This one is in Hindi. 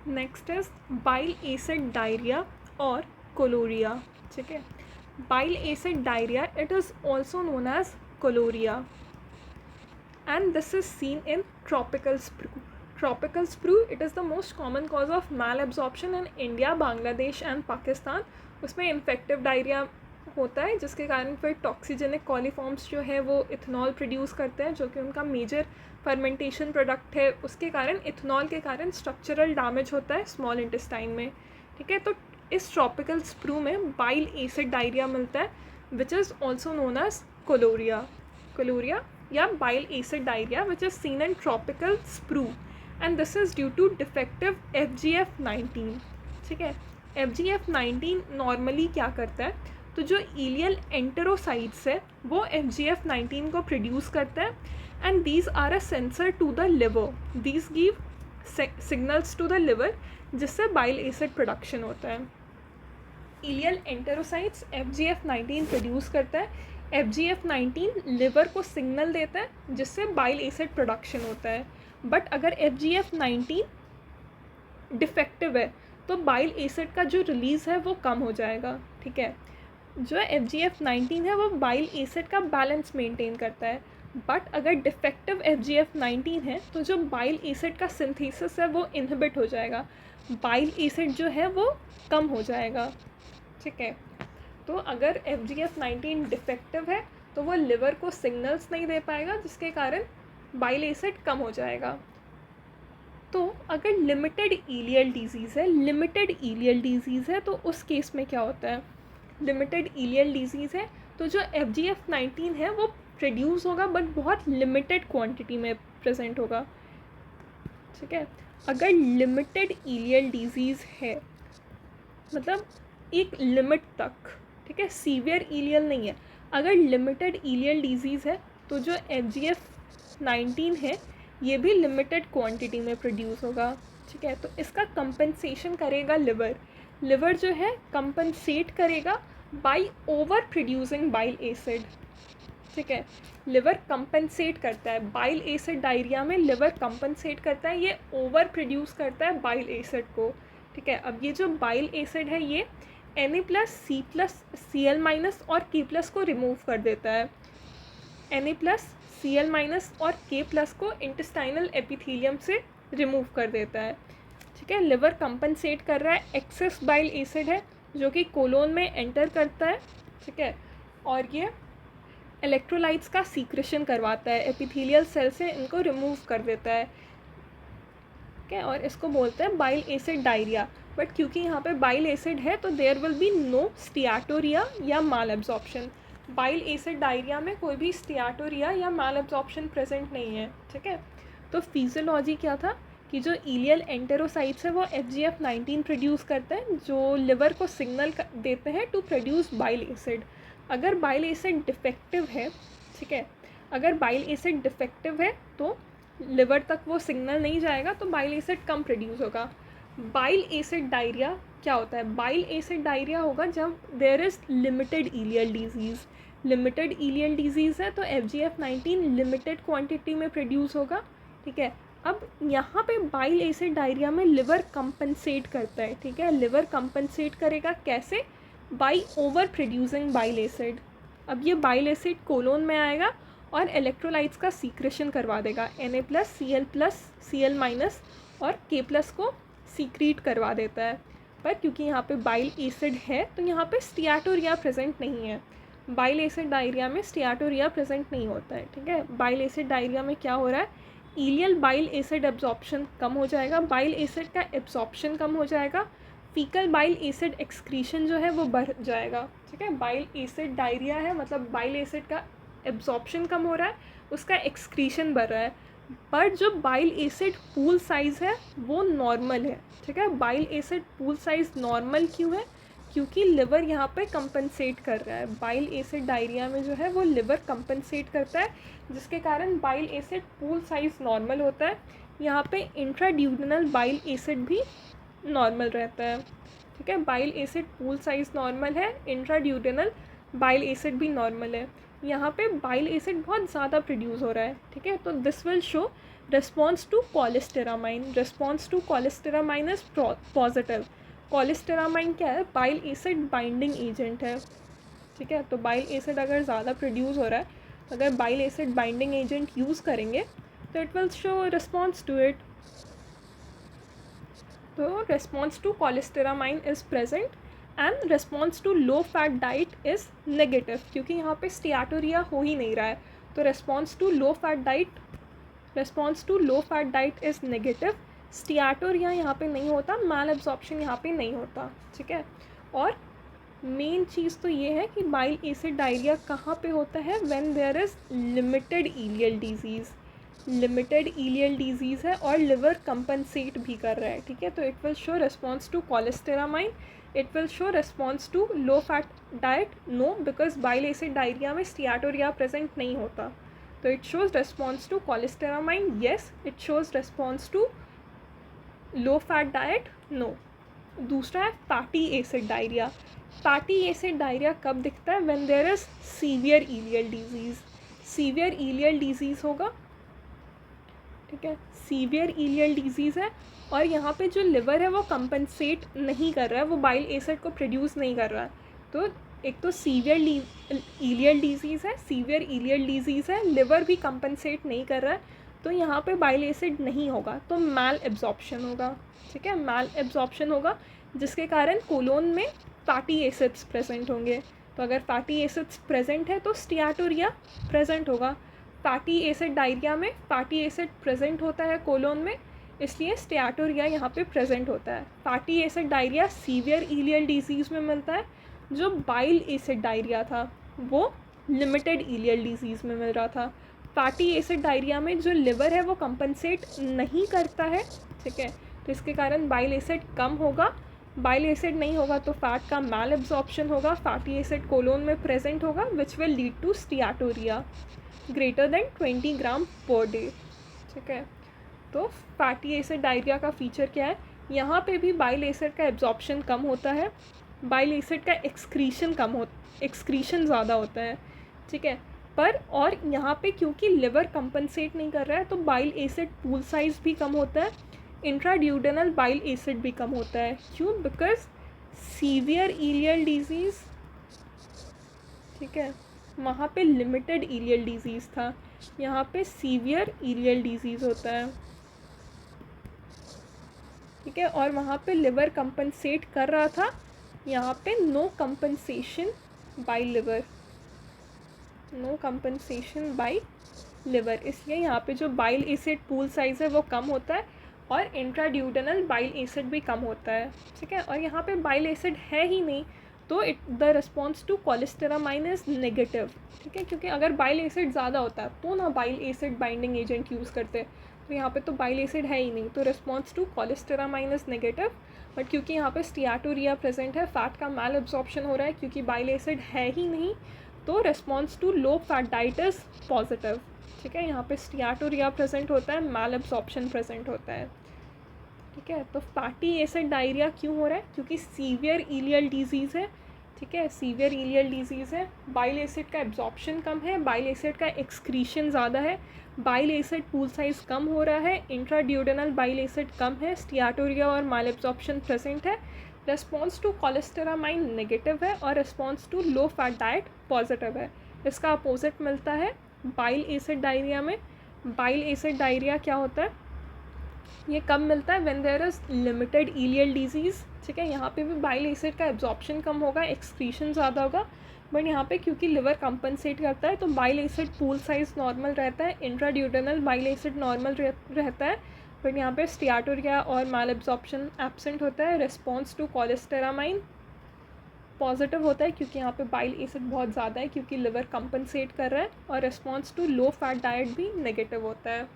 Next is bile acid diarrhoea और कोलोरिया, ठीक है। Bile acid diarrhoea, it is also known as choleria, and this is seen in tropical sprue. Tropical sprue, it is the most common cause of malabsorption in India, Bangladesh and Pakistan. उसमें इन्फेक्टिव डायरिया होता है जिसके कारण फिर टॉक्सीजेनिक कॉलीफॉर्म्स जो है वो इथेनॉल प्रोड्यूस करते हैं, जो कि उनका मेजर फर्मेंटेशन प्रोडक्ट है। उसके कारण इथेनॉल के कारण स्ट्रक्चरल डैमेज होता है स्मॉल इंटेस्टाइन में, ठीक है। तो इस ट्रॉपिकल स्प्रू में बाइल एसिड डायरिया मिलता है, which is also known as choleria या bile acid diarrhea, which is seen in tropical sprue, and this is due to defective FGF19, ठीक है। FGF19 नॉर्मली क्या करता है, तो जो इलियल एंटेरोसाइट्स है वो FGF19 को प्रोड्यूस करता है, and these are a sensor to the liver, these give signals to the liver, जिससे बाइल एसिड प्रोडक्शन होता है। इलियल एंटेरोसाइट्स FGF19 प्रोड्यूस करता है, FGF19 लिवर को सिग्नल देता है जिससे बाइल एसिड प्रोडक्शन होता है। बट अगर FGF19 डिफेक्टिव है तो बाइल एसिड का जो रिलीज़ है वो कम हो जाएगा, ठीक है। जो FGF19 है वो बाइल एसिड का बैलेंस मेंटेन करता है, बट अगर डिफेक्टिव FGF19 है तो जो बाइल एसिड का सिंथेसिस है वो इनहिबिट हो जाएगा, बाइल एसिड जो है वो कम हो जाएगा, ठीक है। तो अगर FGF19 डिफेक्टिव है तो वो लिवर को सिग्नल्स नहीं दे पाएगा, जिसके कारण बाइल एसिड कम हो जाएगा। तो अगर लिमिटेड इलियल डिजीज़ है तो उस केस में क्या होता है, लिमिटेड इलियल डिजीज़ है तो जो FGF19 है वो प्रोड्यूस होगा बट बहुत लिमिटेड क्वांटिटी में प्रेजेंट होगा, ठीक है। अगर लिमिटेड इलियल डिजीज़ है मतलब एक लिमिट तक, ठीक है, सीवियर इलियल नहीं है, अगर लिमिटेड इलियल डिजीज़ है तो जो FGF19 है ये भी लिमिटेड क्वांटिटी में प्रोड्यूस होगा, ठीक है। तो इसका कंपनसेशन करेगा लिवर जो है कंपनसेट करेगा by over producing bile acid, ठीक है। लिवर कंपनसेट करता है बाइल एसिड डायरिया में, लिवर कंपनसेट करता है, ये ओवर प्रोड्यूस करता है बाइल एसिड को, ठीक है। अब ये जो बाइल एसिड है ये Na+, Cl- और K+ को रिमूव कर देता है, Na+, Cl- और K+ को इंटेस्टाइनल एपिथेलियम से रिमूव कर देता है, ठीक है। लिवर कंपनसेट कर रहा है, एक्सेस बाइल एसिड है जो कि कोलोन में एंटर करता है, ठीक है, और ये इलेक्ट्रोलाइट्स का सीक्रेशन करवाता है, एपिथेलियल सेल से इनको रिमूव कर देता है, ठीक है, और इसको बोलते हैं बाइल एसिड डायरिया। बट क्योंकि यहाँ पे बाइल एसिड है तो देयर विल बी नो स्टियाटोरिया या माल एब्जॉर्प्शन, बाइल एसिड डायरिया में कोई भी स्टियाटोरिया या माल एब्जॉर्प्शन प्रेजेंट नहीं है, ठीक है। तो फिजियोलॉजी क्या था कि जो इलियल एंटेरोसाइट्स है वो FGF19 प्रोड्यूस करते हैं जो लिवर को सिग्नल देते हैं टू प्रोड्यूस बाइल एसिड। अगर बाइल एसिड डिफेक्टिव है, ठीक है, अगर बाइल एसिड डिफेक्टिव है तो लिवर तक वो सिग्नल नहीं जाएगा तो बाइल एसिड कम प्रोड्यूस होगा। बाइल एसिड डायरिया क्या होता है, बाइल एसिड डायरिया होगा जब there is limited ileal disease है तो FGF19 लिमिटेड क्वांटिटी में प्रोड्यूस होगा, ठीक है। अब यहाँ पे बाइल एसिड डायरिया में लिवर कंपनसेट करता है, ठीक है, लिवर कंपनसेट करेगा कैसे, by over producing bile acid. अब ये बाइल एसिड कोलोन में आएगा और इलेक्ट्रोलाइट्स का सीक्रेशन करवा देगा, Na+, Cl- और K+ को सीक्रीट करवा देता है। पर क्योंकि यहाँ पे बाइल एसिड है तो यहाँ पे स्टियाटोरिया प्रेजेंट नहीं है, बाइल एसिड डायरिया में स्टियाटोरिया प्रेजेंट नहीं होता है, ठीक है। बाइल एसिड डायरिया में क्या हो रहा है, इलियल बाइल एसिड एब्जॉर्प्शन कम हो जाएगा, बाइल एसिड का एब्जॉर्प्शन कम हो जाएगा, फीकल बाइल एसिड एक्सक्रीशन जो है वो बढ़ जाएगा, ठीक है। बाइल एसिड डायरिया है मतलब बाइल एसिड का एब्जॉर्प्शन कम हो रहा है, उसका एक्सक्रीशन बढ़ रहा है, पर जो बाइल एसिड पूल साइज़ है वो नॉर्मल है, ठीक है। Bile acid pool size normal क्यों है, क्योंकि लिवर यहाँ पे कंपनसेट कर रहा है, बाइल एसिड डायरिया में जो है वो लिवर कंपनसेट करता है जिसके कारण bile acid pool size normal होता है। यहाँ पे इंट्राड्यूडेनल बाइल एसिड भी नॉर्मल रहता है, ठीक है। Bile acid pool size normal है, इंट्राड्यूडेनल बाइल एसिड भी नॉर्मल है। यहाँ पे बाइल एसिड बहुत ज़्यादा प्रोड्यूस हो रहा है, ठीक है। तो this will show response to cholestyramine, response to cholestyramine is positive. Cholestyramine क्या है? बाइल एसिड बाइंडिंग एजेंट है, ठीक है। तो बाइल एसिड अगर ज़्यादा प्रोड्यूस हो रहा है, अगर bile acid binding agent use करेंगे तो it will show response to it. तो response to cholestyramine is present and response to low fat diet is negative, क्योंकि यहाँ पे स्टियाटोरिया हो ही नहीं रहा है। तो response to low fat diet is negative. Steatorrhoea यहाँ पे नहीं होता, माल एब्जॉर्प्शन यहाँ पे नहीं होता, ठीक है। और मेन चीज़ तो ये है कि बाइल एसिड डायरिया कहाँ पे होता है? When there is limited ileal disease, limited ileal disease है और लिवर कंपनसेट भी कर रहा है, ठीक है। तो it will show response to cholestyramine, it will show response to low fat diet no, because bile acid diarrhoea में स्टियाटोरिया प्रेजेंट नहीं होता। तो it shows response to cholestyramine yes, it shows response to low fat diet no. दूसरा है fatty acid diarrhoea. Fatty acid diarrhoea कब दिखता है? When there is severe ileal disease, severe ileal disease होगा, ठीक है। सीवियर इलियल डिजीज़ है और यहाँ पे जो लिवर है वो कंपनसेट नहीं कर रहा है, वो बाइल एसिड को प्रोड्यूस नहीं कर रहा है। तो एक तो सीवियर इलियल डिजीज़ है, सीवियर इलियल डिजीज़ है, लिवर भी कंपनसेट नहीं कर रहा है, तो यहाँ पे बाइल एसिड नहीं होगा, तो मैल एब्जॉर्प्शन होगा, ठीक है। मैल एब्जॉर्प्शन होगा जिसके कारण कोलोन में फैटी एसिड्स प्रेजेंट होंगे। तो अगर फैटी एसिड्स प्रेजेंट है तो स्टियाटोरिया प्रेजेंट होगा। फैटी एसिड डायरिया में फैटी एसिड प्रेजेंट होता है कोलोन में, इसलिए स्टियाटोरिया यहाँ पे प्रेजेंट होता है। Fatty acid diarrhoea severe ileal disease में मिलता है, जो बाइल एसिड डायरिया था वो लिमिटेड इलियल डिजीज़ में मिल रहा था। फैटी एसिड डायरिया में जो लिवर है वो कंपनसेट नहीं करता है, ठीक है। तो इसके कारण बाइल एसिड कम होगा, बाइल एसिड नहीं होगा तो फैट का मैल एब्जॉर्प्शन होगा, फैटी एसिड कोलोन में प्रेजेंट होगा, which will lead to steatorrhoea greater than 20 gram per day, ठीक है। तो फैटी एसिड डायरिया का फीचर क्या है? यहाँ पे भी बाइल एसिड का एब्जॉर्प्शन कम होता है, बाइल एसिड का एक्सक्रीशन ज़्यादा होता है, ठीक है। पर और यहाँ पे क्योंकि लिवर कंपनसेट नहीं कर रहा है तो बाइल एसिड पूल साइज़ भी कम होता है, इंट्राड्यूडेनल बाइल एसिड भी कम होता है। क्यों? बिकॉज सीवियर इलियल डिजीज़, ठीक है, वहाँ पे लिमिटेड इलियल डिजीज़ था, यहाँ पे सीवियर इलियल डिजीज़ होता है, ठीक है। और वहाँ पे लिवर कंपनसेट कर रहा था, यहाँ पे no compensation by liver, no compensation by liver, इसलिए यहाँ पे जो बाइल एसिड पूल साइज़ है वो कम होता है और इंट्राड्यूडेनल बाइल एसिड भी कम होता है, ठीक है। और यहाँ पे बाइल एसिड है ही नहीं तो the response to cholestyramine is negative, ठीक है। क्योंकि अगर बाइल एसिड ज़्यादा होता है तो ना bile acid binding agent use करते हैं, तो यहाँ पे तो बाइल एसिड है ही नहीं, तो response to cholestyramine is negative. But क्योंकि यहाँ पे स्टियाटोरिया प्रेजेंट है, फैट का मैल एब्जॉर्प्शन हो रहा है क्योंकि बाइल एसिड है ही नहीं, तो response to low fat diet is positive, ठीक है। यहाँ पे स्टियाटोरिया प्रेजेंट होता है, मैल एब्जॉर्प्शन प्रेजेंट होता है, ठीक है। तो फैटी एसिड डायरिया क्यों हो रहा है? क्योंकि सीवियर इलियल डिजीज़ है, ठीक है, सीवियर इलियल डिजीज़ है, बाइल एसिड का एब्जॉर्प्शन कम है, बाइल एसिड का एक्सक्रीशन ज़्यादा है, बाइल एसिड पूल साइज़ कम हो रहा है, इंट्राड्यूडेनल बाइल एसिड कम है, स्टियाटोरिया और मैल एब्जॉर्प्शन प्रेजेंट है, रिस्पॉन्स टू कोलेस्टेरामाइन नेगेटिव है और response to low fat diet positive है। इसका अपोजिट मिलता है बाइल एसिड डायरिया में। बाइल एसिड डायरिया क्या होता है? ये कब मिलता है? When there is limited ileal disease, ठीक है। यहाँ पे भी बाइल एसिड का एब्जॉर्प्शन कम होगा, एक्सक्रीशन ज़्यादा होगा, बट यहाँ पे क्योंकि लिवर कंपनसेट करता है तो bile acid pool size normal रहता है, इंट्राड्यूडेनल बाइल एसिड नॉर्मल रहता है, बट यहाँ पे स्टियाटोरिया और मैल एब्जॉर्प्शन एब्सेंट होता है। रिस्पॉन्स टू कोलेस्टेरामाइन पॉजिटिव होता है क्योंकि यहाँ पे बाइल एसिड बहुत ज़्यादा है क्योंकि लिवर कंपनसेट कर रहा है, और response to low fat diet भी नेगेटिव होता है।